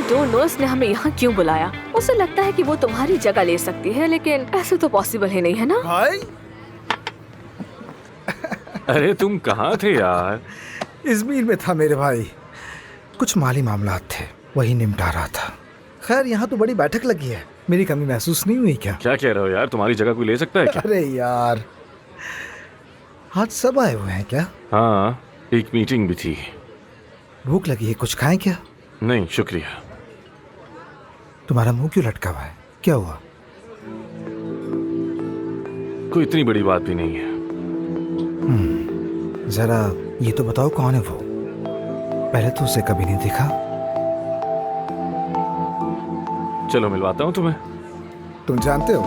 Don't know उसने हमें यहाँ क्यों बुलाया। उसे लगता है कि वो तुम्हारी जगह ले सकती है, लेकिन ऐसे तो पॉसिबल ही नहीं है ना। भाई अरे तुम कहाँ थे यार? इज़मीर में था मेरे भाई, कुछ माली मामलात थे, वही निपटा रहा था। खैर यहाँ तो बड़ी बैठक लगी है, मेरी कमी महसूस नहीं हुई क्या? क्या कह रहे हो यार, तुम्हारी जगह कोई ले सकता है क्या? अरे यार आज सब आए हुए हैं क्या? हाँ, एक मीटिंग भी थी। भूख लगी है, कुछ खाएं क्या? नहीं शुक्रिया। तुम्हारा मुंह क्यों लटका हुआ है, क्या हुआ? कोई इतनी बड़ी बात भी नहीं है। जरा ये तो बताओ कौन है वो? पहले तो उसे कभी नहीं देखा। चलो मिलवाता हूँ तुम्हें। तुम जानते हो?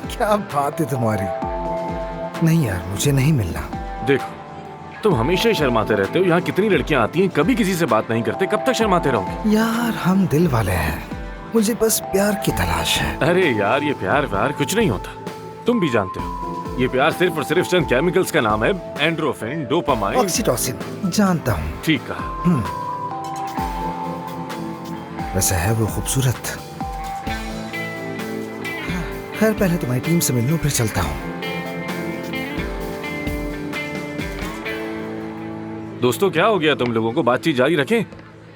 क्या बात है तुम्हारी। नहीं यार, मुझे नहीं मिलना। देखो, तुम हमेशा ही शर्माते रहते हो। यहाँ कितनी लड़कियाँ आती हैं, कभी किसी से बात नहीं करते। कब तक शर्माते रहोगे? यार हम दिल वाले हैं, मुझे बस प्यार की तलाश है। अरे यार, ये प्यार व्यार कुछ नहीं होता, तुम भी जानते हो। ये प्यार सिर्फ और सिर्फ चंद केमिकल्स का नाम है। Endorphin, dopamine, oxytocin. जानता हूँ। ठीक कहा। वैसे है वो खूबसूरत। खैर पहले तुम्हारी टीम से मिल लूं, फिर चलता हूँ। दोस्तों क्या हो गया तुम लोगों को? बातचीत जारी रखें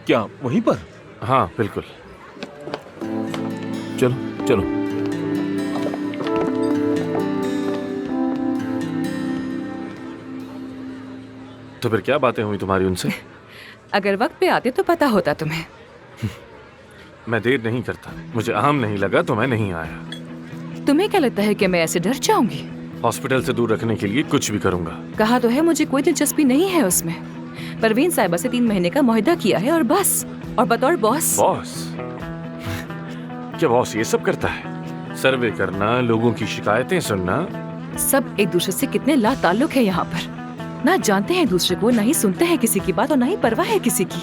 क्या वहीं पर? हाँ बिल्कुल, चलो चलो। तो फिर क्या बातें हुई तुम्हारी उनसे? अगर वक्त पे आते तो पता होता तुम्हें। मैं देर नहीं करता, मुझे अहम नहीं लगा तो मैं नहीं आया। तुम्हें क्या लगता है कि मैं ऐसे डर जाऊंगी? हॉस्पिटल से दूर रखने के लिए कुछ भी करूंगा। कहा तो है मुझे कोई दिलचस्पी नहीं है उसमें। परवीन साहिबा से 3 महीने का मुआहदा किया है और बस। और बतौर बॉस। बॉस? क्या बॉस ये सब करता है? सर्वे करना, लोगों की शिकायतें सुनना? सब एक दूसरे से कितने लाताल्लुक है यहाँ पर। ना जानते हैं दूसरे को, ना ही सुनते हैं किसी की बात और ना ही परवाह है किसी की।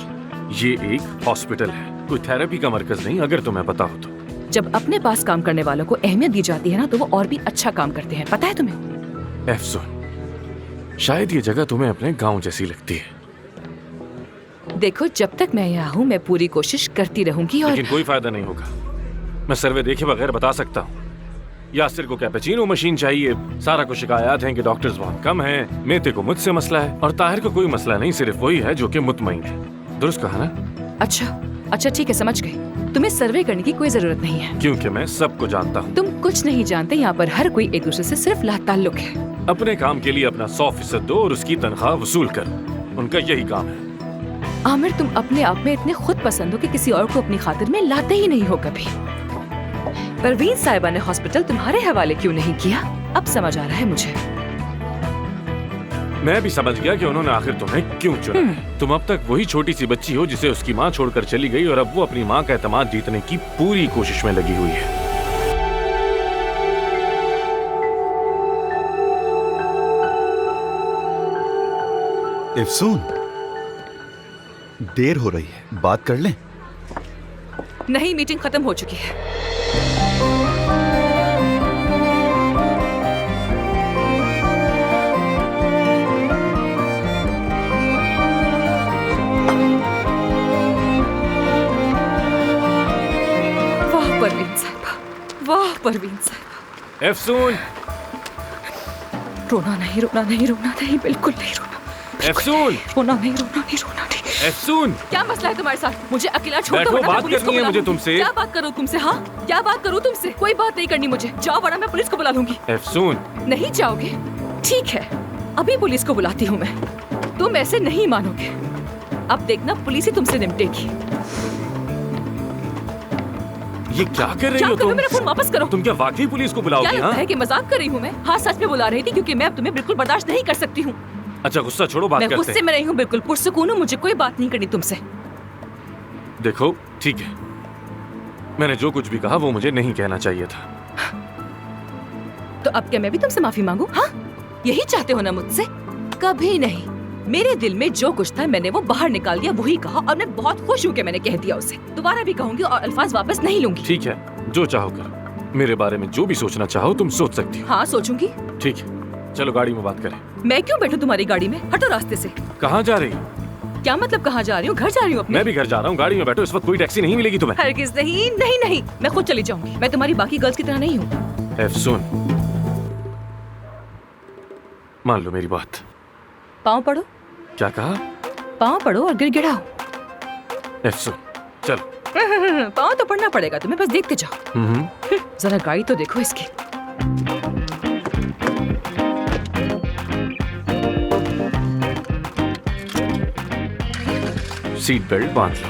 ये एक हॉस्पिटल है, कोई थेरेपी का मरकज नहीं, अगर तुम्हें पता हो तो। जब अपने पास काम करने वालों को अहमियत दी जाती है ना, तो वो और भी अच्छा काम करते हैं, पता है तुम्हें? अफसोस, शायद ये जगह तुम्हें अपने गांव जैसी लगती है। देखो, जब तक मैं यहाँ हूँ मैं पूरी कोशिश करती रहूंगी। और लेकिन कोई फायदा नहीं होगा। मैं सर्वे देखे बगैर बता सकता हूँ। यासिर को कैपेचिनो मशीन चाहिए, सारा को शिकायत है कि डॉक्टर्स बहुत कम हैं, मेते को मुझसे मसला है, और ताहिर को कोई मसला नहीं, सिर्फ वही है जो कि मुतमईन है। दुरुस्त कहा ना? अच्छा ठीक है, समझ गई। तुम्हें सर्वे करने की कोई जरूरत नहीं है, क्योंकि मैं सबको जानता हूँ। तुम कुछ नहीं जानते। यहाँ पर हर कोई एक दूसरे से सिर्फ लाताल्लुक है। अपने काम के लिए अपना 100% दो और उसकी तनख्वाह वसूल करो, उनका यही काम है। आमिर, तुम अपने आप में इतने खुद पसंद हो कि किसी और को अपनी खातिर में लाते ही नहीं हो कभी। परवीन साहिबा ने हॉस्पिटल तुम्हारे हवाले क्यों नहीं किया, अब समझ आ रहा है मुझे। मैं भी समझ गया कि उन्होंने आखिर तुम्हें क्यों चुना है। तुम अब तक वही छोटी सी बच्ची हो जिसे उसकी माँ छोड़कर चली गई, और अब वो अपनी माँ का एतमाद जीतने की पूरी कोशिश में लगी हुई है। इफ्सून, देर हो रही है, बात कर लें? नहीं, मीटिंग खत्म हो चुकी है। वाह परवीन साहिबा, वाह परवीन साहिबा। अफसून, रोना नहीं, रोना नहीं, रोना नहीं, बिल्कुल नहीं रोना। अफसून, रोना नहीं, रोना नहीं, रोना नहीं। अफसून, क्या मसला है तुम्हारे साथ? मुझे अकेला छोड़ दो, बैठो, वरना मैं बात पुलिस को करनी है बुला मुझे लूंगी। तुमसे। क्या बात करूं तुमसे? हाँ, क्या बात करूं तुमसे? कोई बात नहीं करनी मुझे। जाओ वरना मैं पुलिस को बुला लूंगी। अफसून, नहीं जाओगे? ठीक है, अभी पुलिस को बुलाती हूँ मैं। तुम ऐसे नहीं मानोगे। अब देखना, पुलिस ही तुमसे निपटेगी। ये क्या कर रही क्या हो करूं? तुम? मेरा फोन वापस करो। तुम क्या वाकई पुलिस को क्या बुलाओगी? लगता हाँ? है कि मजाक कर रही हूँ मैं? हाँ, सच में बुला रही थी, क्योंकि मैं अब तुम्हें बिल्कुल बर्दाश्त नहीं कर सकती हूँ। अच्छा गुस्सा छोड़ो, बात मैं करते गुस्से हैं। में नहीं हूँ, बिल्कुल पुरसुकून हूँ। मुझे कोई बात नहीं करनी तुमसे। देखो ठीक है, मैंने जो कुछ भी कहा वो मुझे नहीं कहना चाहिए था। तो अब क्या मैं भी तुमसे माफी मांगू? हाँ, यही चाहते हो ना मुझसे? कभी नहीं। मेरे दिल में जो कुछ था मैंने वो बाहर निकाल दिया, वही कहा, और मैं बहुत खुश हूँ कि मैंने कह दिया उसे। दोबारा भी कहूंगी और अल्फाज वापस नहीं लूंगी। ठीक है, जो चाहो करो। मेरे बारे में जो भी सोचना चाहो तुम सोच सकती हो। हाँ, सोचूंगी। ठीक है, चलो गाड़ी में बात करें। मैं क्यों बैठूं तुम्हारी गाड़ी में? हटो रास्ते से। कहाँ जा रही हो? क्या मतलब कहाँ जा रही हूँ? घर जा रही हूँ अपने। मैं भी घर जा रहा हूँ, गाड़ी में बैठो, इस वक्त कोई टैक्सी नहीं मिलेगी तुम्हें। हरगिज़ नहीं, नहीं नहीं, मैं खुद चली जाऊंगी। मैं तुम्हारी बाकी गर्ल्स की तरह नहीं हूँ। एफसून, मान लो मेरी बात। पाँव पड़ो। क्या कहा? पाँव पड़ो और गिड़गिड़ाओ। एफसून, चलो। पाँव तो पड़ना पड़ेगा तुम्हें, बस देखते जाओ। जरा गाड़ी तो देखो इसकी। सीट बेल्ट बांध लो।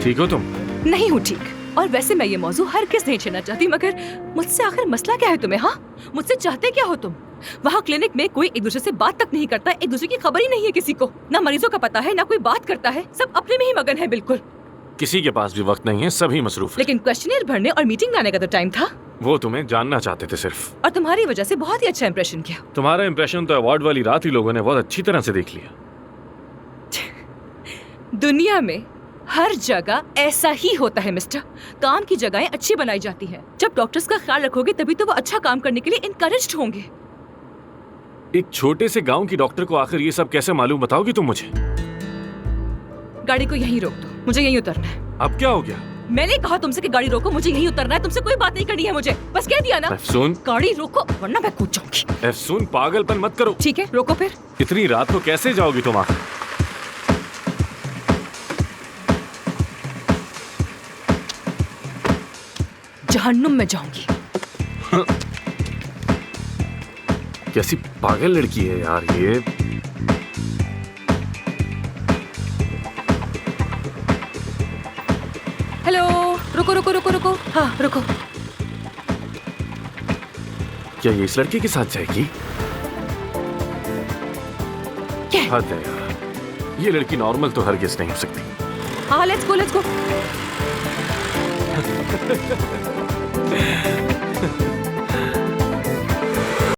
ठीक हो तुम? नहीं हूँ ठीक। और वैसे मैं ये मौजू हर किस नहीं छेड़ना चाहती, मगर मुझसे आखिर मसला क्या है तुम्हें? हाँ, मुझसे चाहते क्या हो तुम? वहाँ क्लिनिक में कोई एक दूसरे से बात तक नहीं करता, एक दूसरे की खबर ही नहीं है किसी को। ना मरीजों का पता है, ना कोई बात करता है, सब अपने में ही मगन है बिल्कुल। किसी के पास भी वक्त नहीं है, सभी मसरूफ हैं। लेकिन क्वेश्चनियर भरने और मीटिंग लाने का तो टाइम था। वो तुम्हें जानना चाहते थे सिर्फ। और तुम्हारी वजह से बहुत ही अच्छा इंप्रेशन किया। तुम्हारा इंप्रेशन तो अवार्ड वाली रात ही लोगों ने बहुत अच्छी तरह से देख लिया। दुनिया में हर जगह ऐसा ही होता है मिस्टर। काम की जगहें अच्छी बनाई जाती हैं। जब डॉक्टर्स का ख्याल रखोगे तभी तो वो अच्छा काम करने के लिए इनकरेज्ड होंगे। एक छोटे से गांव की डॉक्टर को आखिर ये सब कैसे मालूम, बताओगी तुम मुझे? गाड़ी को यहीं रोक दो, मुझे यहीं उतरना है। अब क्या हो गया? मैंने कहा तुमसे कि गाड़ी रोको, मुझे यहीं उतरना है। तुमसे कोई बात नहीं करनी है मुझे, बस कह दिया ना। एफसून, गाड़ी रोको वरना मैं कूद जाऊंगी। एफसून, पागलपन मत करो। ठीक है, रोको फिर। इतनी रात को कैसे जाओगी तुम आखिर? जहन्नुम में जाऊंगी। कैसी पागल लड़की है यार ये। हेलो, रुको रुको रुको रुको। हाँ रुको। क्या ये इस लड़के के साथ जाएगी? क्या? हद है यार, ये लड़की नॉर्मल तो हरगिज़ नहीं हो सकती। हाँ लेट्स गो लेट्स गो।